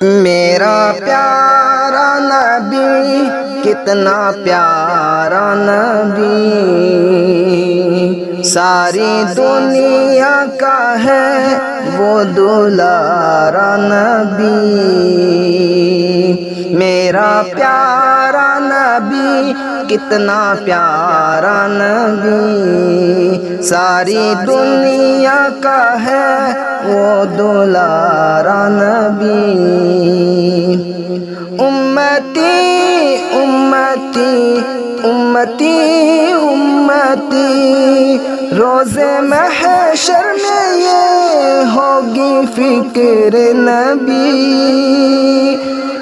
میرا پیارا نبی کتنا پیارا نبی، ساری دنیا کا ہے وہ دلارا نبی۔ میرا پیارا نبی کتنا پیارا نبی، ساری دنیا کا ہے وہ دلارا نبی۔ امتی امتی امتی امتی، روز محشر میں یہ ہوگی فکر نبی،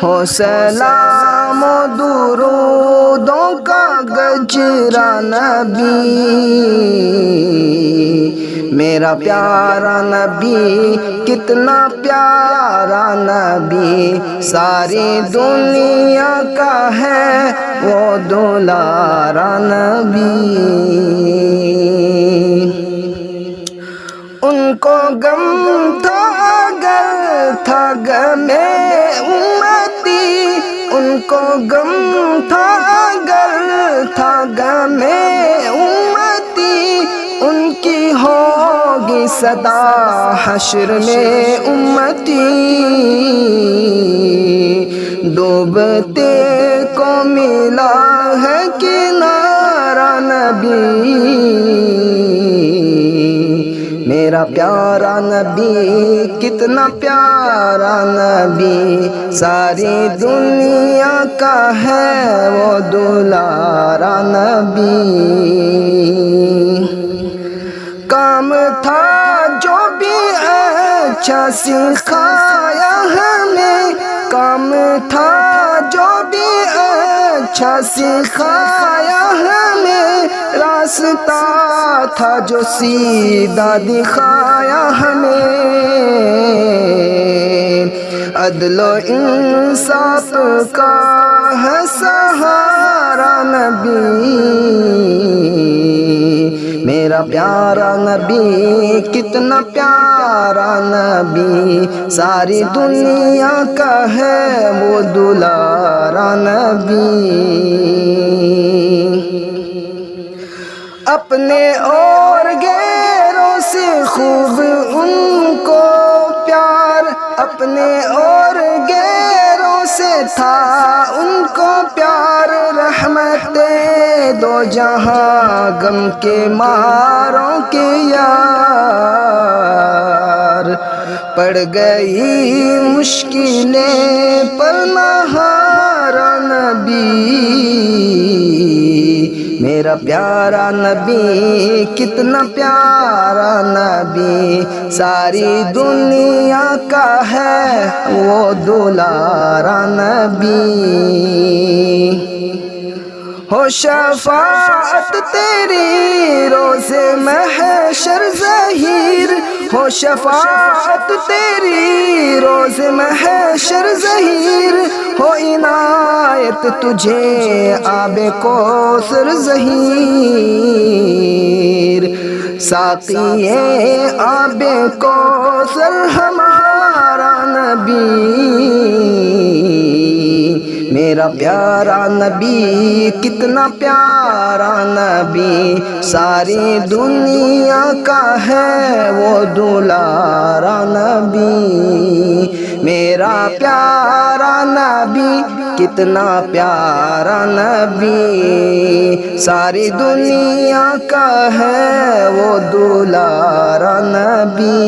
ہو سلام و درودوں کا گجرا نبی۔ میرا پیارا نبی کتنا پیارا نبی، ساری دنیا کا ہے وہ دلارا نبی۔ ان کو غم تھا اگر تھا غمِ امتی، ان کو غم تھا اگر تھا غمِ امتی، ان کی ہوگی صدا حشر میں امتی۔ ڈوبتے کو ملا ہے کنارہ نبی، میرا پیارا نبی کتنا پیارا نبی، ساری دنیا کا ہے وہ دلارا نبی۔ کام تھا جو بھی اچھا سکھایا ہمیں، کام تھا جو بھی اچھا سکھایا ہمیں، راستہ تھا جو سیدھا دکھایا ہمیں۔ عدل و انصاف کا ہے سہارا نبی، میرا پیارا نبی کتنا پیارا نبی، ساری دنیا کا ہے وہ دلارا نبی۔ اپنے اور غیروں سے خوب ان کو پیار، اپنے اور غیروں سے تھا ان کو پیار، رحمت دو جہاں غم کے ماروں کے یار، پڑ گئی مشکلیں پر نہارا نبی۔ میرا پیارا نبی کتنا پیارا نبی، ساری دنیا کا ہے وہ دلارا نبی۔ ہو شفاعت تیری روز محشر ظہیر، ہو شفاعت تیری روز محشر ظہیر، ہو عنایت تجھے آب کوثر ظہیر، ساقی آب کوثر ہمارا نبی۔ میرا پیارا نبی کتنا پیارا نبی، ساری دنیا کا ہے وہ دلارا نبی۔ میرا پیارا نبی کتنا پیارا نبی، ساری دنیا کا ہے وہ دلارا نبی۔